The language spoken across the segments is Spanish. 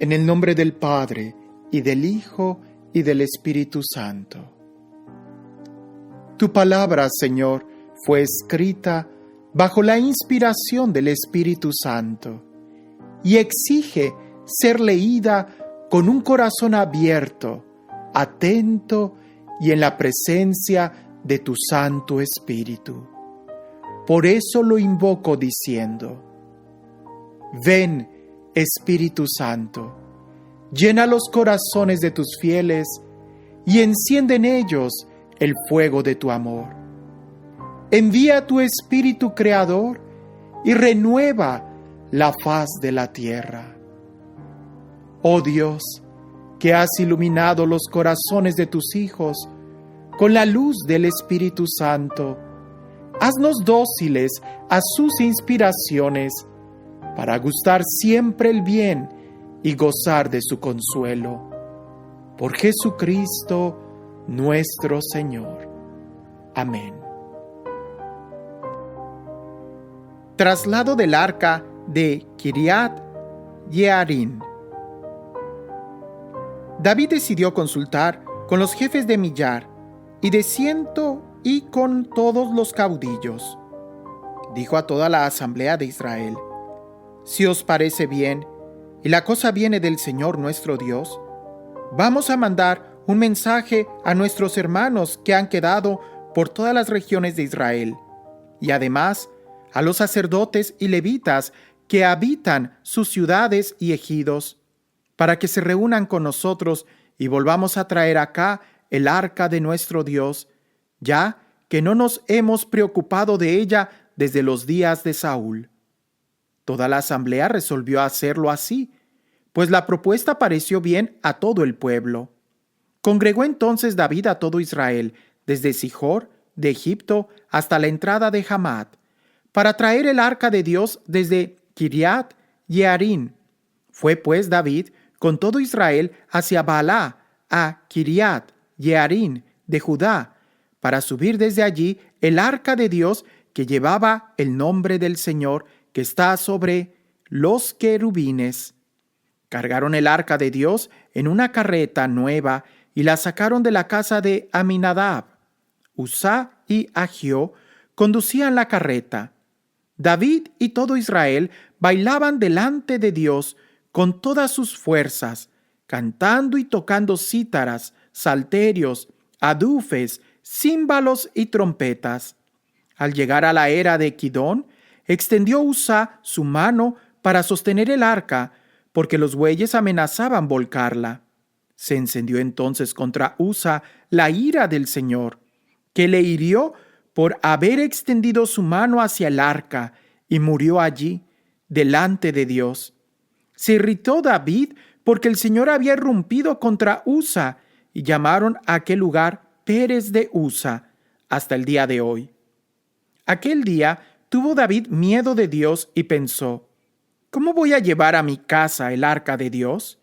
En el nombre del Padre, y del Hijo, y del Espíritu Santo. Tu palabra, Señor, fue escrita bajo la inspiración del Espíritu Santo y exige ser leída con un corazón abierto, atento y en la presencia de tu Santo Espíritu. Por eso lo invoco diciendo: ven, Espíritu Santo, llena los corazones de tus fieles y enciende en ellos el fuego de tu amor. Envía tu Espíritu Creador y renueva la faz de la tierra. Oh Dios, que has iluminado los corazones de tus hijos con la luz del Espíritu Santo, haznos dóciles a sus inspiraciones para gustar siempre el bien y gozar de su consuelo. Por Jesucristo nuestro Señor. Amén. Traslado del arca de Kiriat Yearim. David decidió consultar con los jefes de millar y de 100 y con todos los caudillos. Dijo a toda la asamblea de Israel: si os parece bien, y la cosa viene del Señor nuestro Dios, vamos a mandar un mensaje a nuestros hermanos que han quedado por todas las regiones de Israel, y además a los sacerdotes y levitas que habitan sus ciudades y ejidos, para que se reúnan con nosotros y volvamos a traer acá el arca de nuestro Dios, ya que no nos hemos preocupado de ella desde los días de Saúl. Toda la asamblea resolvió hacerlo así, pues la propuesta pareció bien a todo el pueblo. Congregó entonces David a todo Israel, desde Sijor, de Egipto, hasta la entrada de Hamat, para traer el arca de Dios desde Kiriat Yearim. Fue pues David con todo Israel hacia Baalá, a Kiriat Yearim de Judá, para subir desde allí el arca de Dios que llevaba el nombre del Señor, que está sobre los querubines. Cargaron el arca de Dios en una carreta nueva y la sacaron de la casa de Aminadab. Uzá y Ahió conducían la carreta. David y todo Israel bailaban delante de Dios con todas sus fuerzas, cantando y tocando cítaras, salterios, adufes, címbalos y trompetas. Al llegar a la era de Kidón, extendió Uzá su mano para sostener el arca, porque los bueyes amenazaban volcarla. Se encendió entonces contra Uzá la ira del Señor, que le hirió por haber extendido su mano hacia el arca, y murió allí, delante de Dios. Se irritó David porque el Señor había irrumpido contra Uzá, y llamaron a aquel lugar Pérez de Uzá, hasta el día de hoy. Aquel día tuvo David miedo de Dios y pensó: ¿cómo voy a llevar a mi casa el arca de Dios?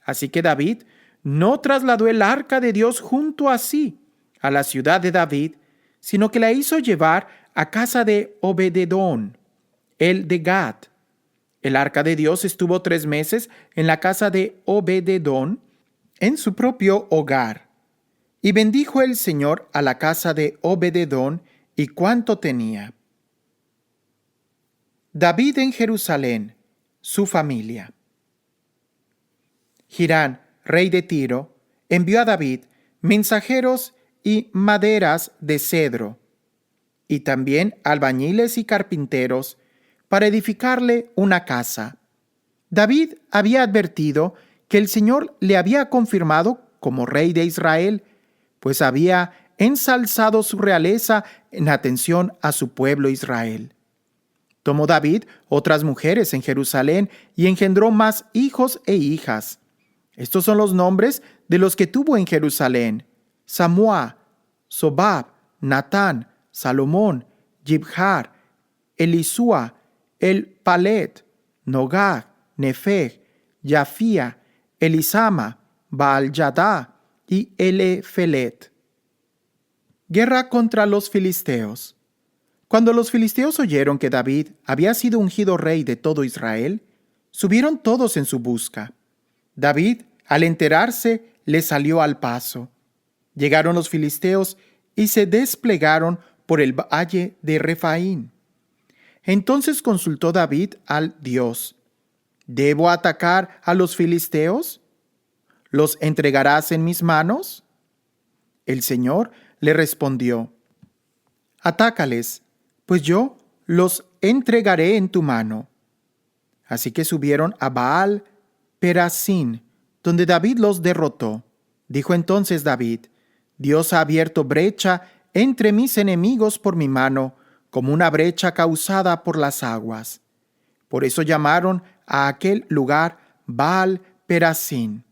Así que David no trasladó el arca de Dios junto a sí, a la ciudad de David, sino que la hizo llevar a casa de Obededón, el de Gad. El arca de Dios estuvo 3 meses en la casa de Obededón, en su propio hogar. Y bendijo el Señor a la casa de Obededón y cuánto tenía. David en Jerusalén, su familia. Hirán, rey de Tiro, envió a David mensajeros y maderas de cedro, y también albañiles y carpinteros, para edificarle una casa. David había advertido que el Señor le había confirmado como rey de Israel, pues había ensalzado su realeza en atención a su pueblo Israel. Tomó David otras mujeres en Jerusalén y engendró más hijos e hijas. Estos son los nombres de los que tuvo en Jerusalén: Samúa, Sobab, Natán, Salomón, Jibjar, Elisúa, El Palet, Nogag, Nefeg, Yafía, Elisama, Baal-Yadá y Elefelet. Guerra contra los filisteos. Cuando los filisteos oyeron que David había sido ungido rey de todo Israel, subieron todos en su busca. David, al enterarse, le salió al paso. Llegaron los filisteos y se desplegaron por el valle de Refaín. Entonces consultó David al Dios: ¿Debo atacar a los filisteos? ¿Los entregarás en mis manos? El Señor le respondió: Atácales, pues yo los entregaré en tu mano. Así que subieron a Baal Perasín, donde David los derrotó. Dijo entonces David: Dios ha abierto brecha entre mis enemigos por mi mano, como una brecha causada por las aguas. Por eso llamaron a aquel lugar Baal Perasín.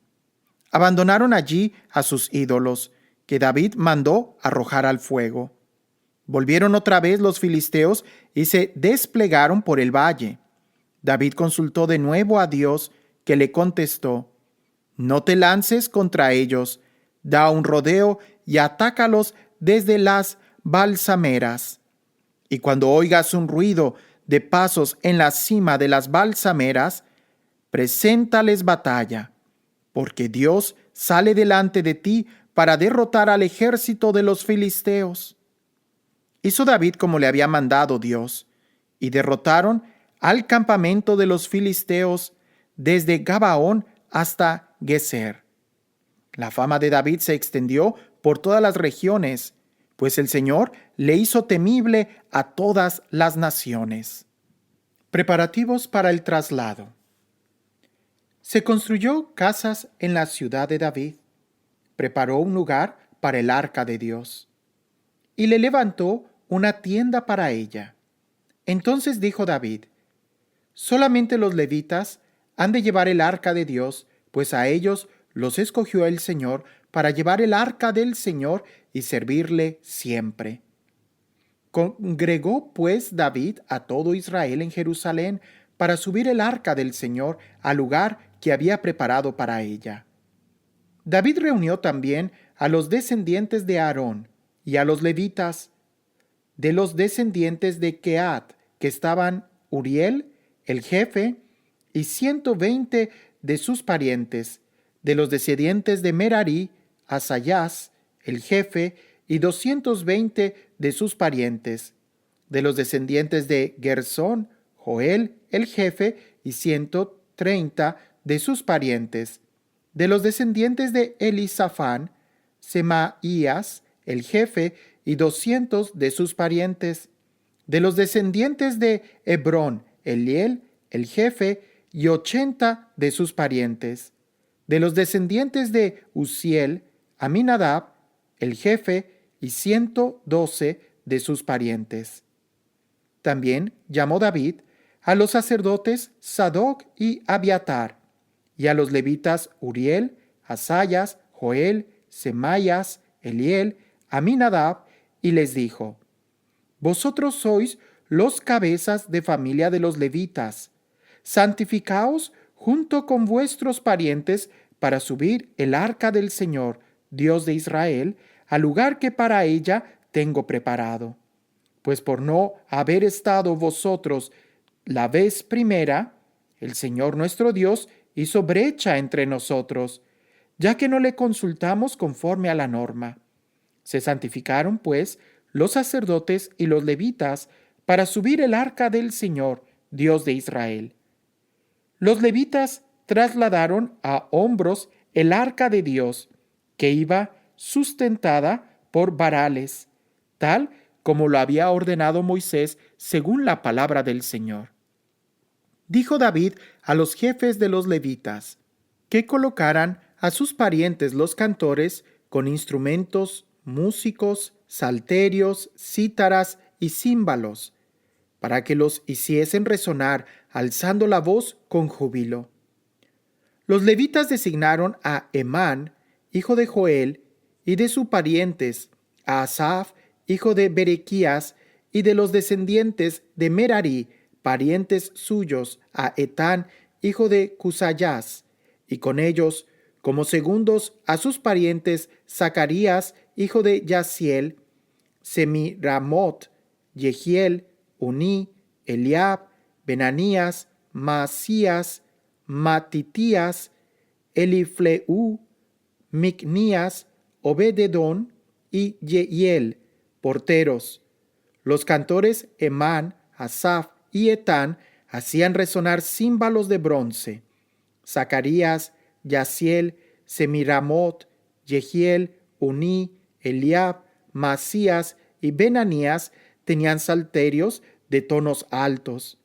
Abandonaron allí a sus ídolos, que David mandó arrojar al fuego. Volvieron otra vez los filisteos y se desplegaron por el valle. David consultó de nuevo a Dios, que le contestó: No te lances contra ellos, da un rodeo y atácalos desde las balsameras. Y cuando oigas un ruido de pasos en la cima de las balsameras, preséntales batalla, porque Dios sale delante de ti para derrotar al ejército de los filisteos. Hizo David como le había mandado Dios, y derrotaron al campamento de los filisteos desde Gabaón hasta Geser. La fama de David se extendió por todas las regiones, pues el Señor le hizo temible a todas las naciones. Preparativos para el traslado. Se construyó casas en la ciudad de David, preparó un lugar para el arca de Dios, y le levantó una tienda para ella. Entonces dijo David: Solamente los levitas han de llevar el arca de Dios, pues a ellos los escogió el Señor para llevar el arca del Señor y servirle siempre. Congregó pues David a todo Israel en Jerusalén para subir el arca del Señor al lugar que había preparado para ella. David reunió también a los descendientes de Aarón y a los levitas. De los descendientes de Kehat, que estaban Uriel, el jefe, y 120 de sus parientes. De los descendientes de Merari, Asayas, el jefe, y 220 de sus parientes. De los descendientes de Gersón, Joel, el jefe, y 130 de sus parientes. De los descendientes de Elisafán, Semaías, el jefe, y 200 de sus parientes. De los descendientes de Hebrón, Eliel, el jefe, y 80 de sus parientes. De los descendientes de Uziel, Aminadab, el jefe, y 112 de sus parientes. También llamó David a los sacerdotes Sadoc y Abiatar, y a los levitas Uriel, Asayas, Joel, Semaías, Eliel, Aminadab, y les dijo: Vosotros sois los cabezas de familia de los levitas. Santificaos junto con vuestros parientes para subir el arca del Señor, Dios de Israel, al lugar que para ella tengo preparado. Pues por no haber estado vosotros la vez primera, el Señor nuestro Dios hizo brecha entre nosotros, ya que no le consultamos conforme a la norma. Se santificaron, pues, los sacerdotes y los levitas para subir el arca del Señor, Dios de Israel. Los levitas trasladaron a hombros el arca de Dios, que iba sustentada por varales, tal como lo había ordenado Moisés según la palabra del Señor. Dijo David a los jefes de los levitas que colocaran a sus parientes los cantores con instrumentos, músicos, salterios, cítaras y címbalos, para que los hiciesen resonar alzando la voz con júbilo. Los levitas designaron a Emán, hijo de Joel, y de sus parientes, a Asaf, hijo de Berequías, y de los descendientes de Merari, parientes suyos, a Etán, hijo de Cusayas, y con ellos, como segundos, a sus parientes Zacarías, hijo de Yaziel, Semiramot, Yehiel, Uní, Eliab, Benanías, Maasías, Matitías, Elifleu, Micnías, Obededón y Yehiel, porteros. Los cantores Emán, Asaf y Etán hacían resonar címbalos de bronce. Zacarías, Yaciel, Semiramot, Yehiel, Uní, Eliab, Masías y Benanías tenían salterios de tonos altos.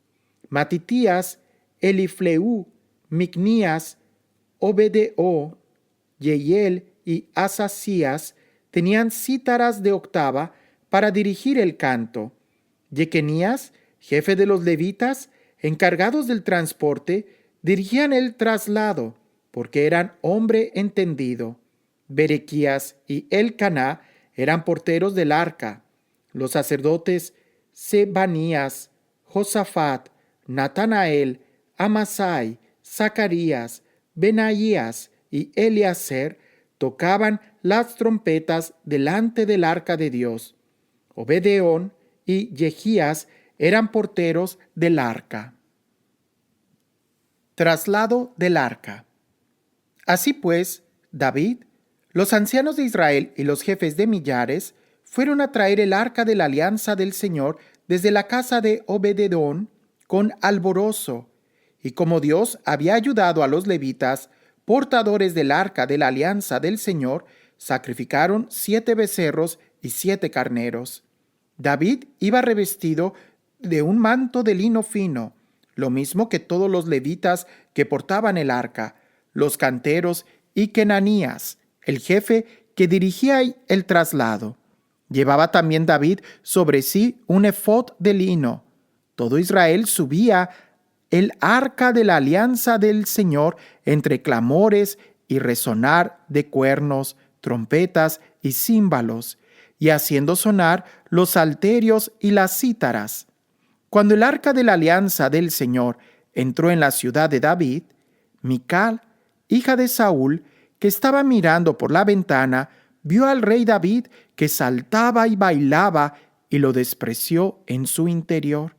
Matitías, Elifleu, Micnías, Obedeo, Yehiel y Asasías tenían cítaras de octava para dirigir el canto. Jequenías, jefe de los levitas, encargados del transporte, dirigían el traslado, porque eran hombre entendido. Berequías y Elcaná eran porteros del arca. Los sacerdotes Sebanías, Josafat, Natanael, Amasai, Zacarías, Benaías y Eliaser tocaban las trompetas delante del arca de Dios. Obedeón y Yehías eran porteros del arca. Traslado del arca. Así pues, David, los ancianos de Israel y los jefes de millares fueron a traer el arca de la alianza del Señor desde la casa de Obededón con alborozo, y como Dios había ayudado a los levitas, portadores del arca de la alianza del Señor, sacrificaron 7 becerros y 7 carneros. David iba revestido de un manto de lino fino, lo mismo que todos los levitas que portaban el arca, los canteros y Kenanías, el jefe que dirigía el traslado. Llevaba también David sobre sí un efod de lino. Todo Israel subía el arca de la alianza del Señor entre clamores y resonar de cuernos, trompetas y címbalos, y haciendo sonar los salterios y las cítaras. Cuando el arca de la alianza del Señor entró en la ciudad de David, Mical, hija de Saúl, que estaba mirando por la ventana, vio al rey David que saltaba y bailaba y lo despreció en su interior.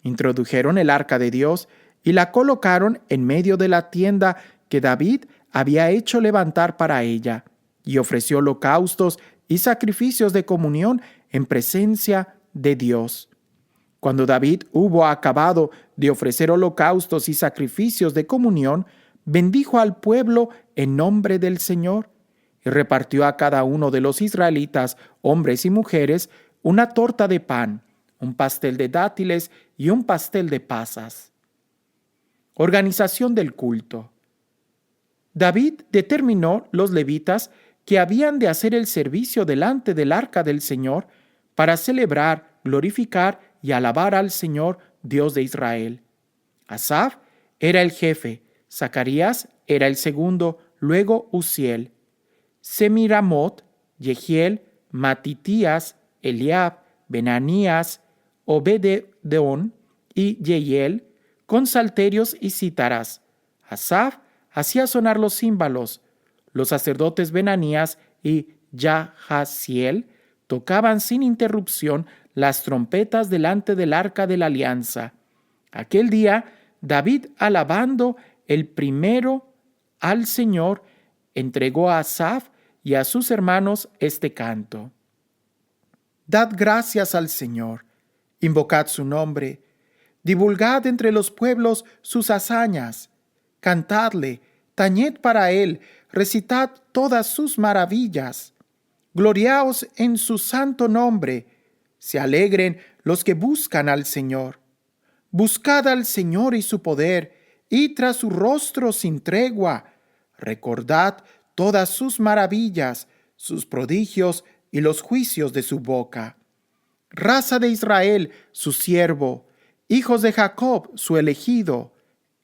Introdujeron el arca de Dios y la colocaron en medio de la tienda que David había hecho levantar para ella, y ofreció holocaustos y sacrificios de comunión en presencia de Dios. Cuando David hubo acabado de ofrecer holocaustos y sacrificios de comunión, bendijo al pueblo en nombre del Señor y repartió a cada uno de los israelitas, hombres y mujeres, una torta de pan, un pastel de dátiles y un pastel de pasas. Organización del culto. David determinó los levitas que habían de hacer el servicio delante del arca del Señor para celebrar, glorificar y alabar al Señor, Dios de Israel. Asaf era el jefe, Zacarías era el segundo, luego Uziel. Semiramot, Yehiel, Matitías, Eliab, Benanías, Obededón y Yehiel, con salterios y cítaras. Asaf hacía sonar los címbalos. Los sacerdotes Benanías y Yahaziel tocaban sin interrupción las trompetas delante del arca de la alianza. Aquel día, David, alabando el primero al Señor, entregó a Asaf y a sus hermanos este canto. Dad gracias al Señor, invocad su nombre, divulgad entre los pueblos sus hazañas, cantadle, tañed para él, recitad todas sus maravillas. Gloriaos en su santo nombre, se alegren los que buscan al Señor. Buscad al Señor y su poder, y tras su rostro sin tregua. Recordad todas sus maravillas, sus prodigios y los juicios de su boca. Raza de Israel, su siervo, hijos de Jacob, su elegido.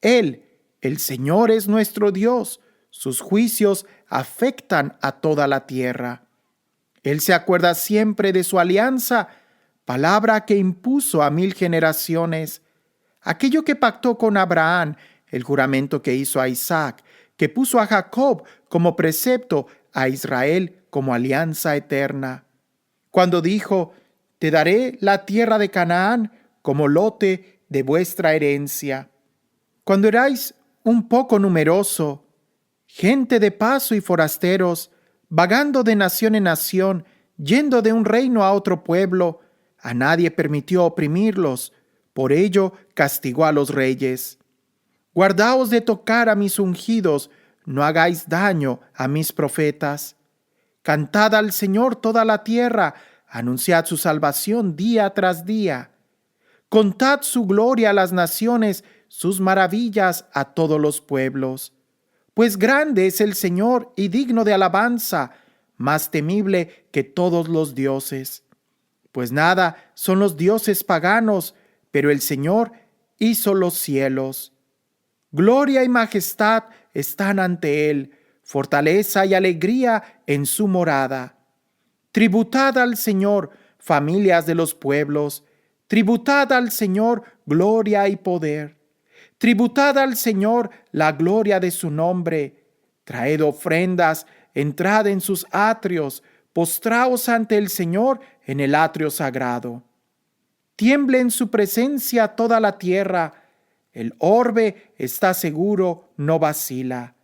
Él, el Señor, es nuestro Dios. Sus juicios afectan a toda la tierra. Él se acuerda siempre de su alianza, palabra que impuso a 1000 generaciones. Aquello que pactó con Abraham, el juramento que hizo a Isaac, que puso a Jacob como precepto, a Israel como alianza eterna. Cuando dijo, te daré la tierra de Canaán como lote de vuestra herencia. Cuando erais un poco numeroso, gente de paso y forasteros, vagando de nación en nación, yendo de un reino a otro pueblo. A nadie permitió oprimirlos, por ello castigó a los reyes. Guardaos de tocar a mis ungidos, no hagáis daño a mis profetas. Cantad al Señor toda la tierra, anunciad su salvación día tras día. Contad su gloria a las naciones, sus maravillas a todos los pueblos. Pues grande es el Señor y digno de alabanza, más temible que todos los dioses. Pues nada son los dioses paganos, pero el Señor hizo los cielos. Gloria y majestad están ante él, fortaleza y alegría en su morada. Tributad al Señor, familias de los pueblos, tributad al Señor gloria y poder. Tributad al Señor la gloria de su nombre. Traed ofrendas, entrad en sus atrios, postraos ante el Señor en el atrio sagrado. Tiemble en su presencia toda la tierra. El orbe está seguro, no vacila.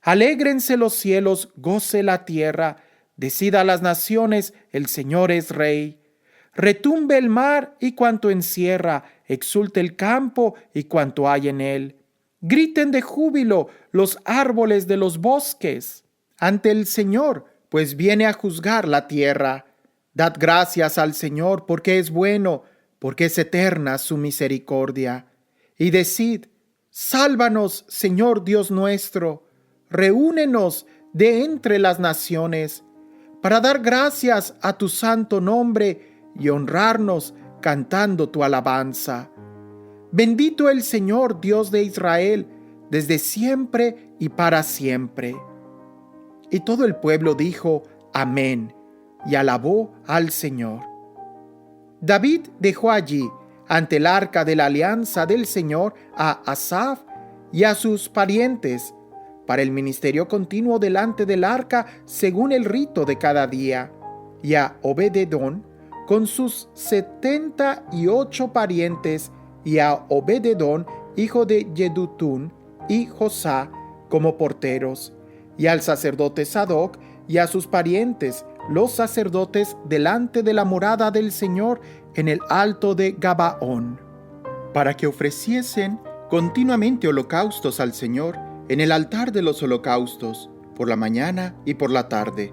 Alégrense los cielos, goce la tierra. Decida las naciones, el Señor es rey. Retumbe el mar y cuanto encierra, exulte el campo y cuanto hay en él. Griten de júbilo los árboles de los bosques ante el Señor, pues viene a juzgar la tierra. Dad gracias al Señor, porque es bueno, porque es eterna su misericordia. Y decid: sálvanos, Señor Dios nuestro, reúnenos de entre las naciones, para dar gracias a tu santo nombre y honrarnos cantando tu alabanza. Bendito el Señor Dios de Israel, desde siempre y para siempre. Y todo el pueblo dijo: amén, y alabó al Señor. David dejó allí, ante el arca de la alianza del Señor, a Asaf y a sus parientes, para el ministerio continuo delante del arca según el rito de cada día, y a Obed-edom con sus 78 parientes, y a Obed-edom, hijo de Yedutún, y Josá, como porteros, y al sacerdote Sadoc y a sus parientes, los sacerdotes, delante de la morada del Señor en el alto de Gabaón, para que ofreciesen continuamente holocaustos al Señor en el altar de los holocaustos, por la mañana y por la tarde,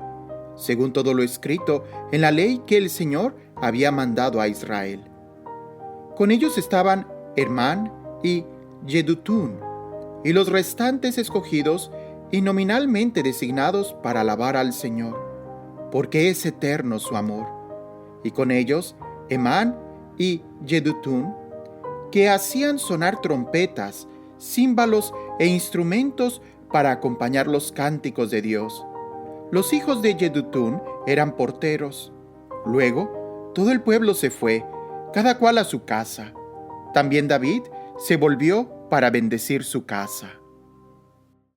según todo lo escrito en la ley que el Señor había mandado a Israel. Con ellos estaban Hermán y Yedutún, y los restantes escogidos y nominalmente designados para alabar al Señor, porque es eterno su amor. Y con ellos Hermán y Yedutún, que hacían sonar trompetas, címbalos e instrumentos para acompañar los cánticos de Dios. Los hijos de Yedutún eran porteros. Luego todo el pueblo se fue, cada cual a su casa. También David se volvió para bendecir su casa.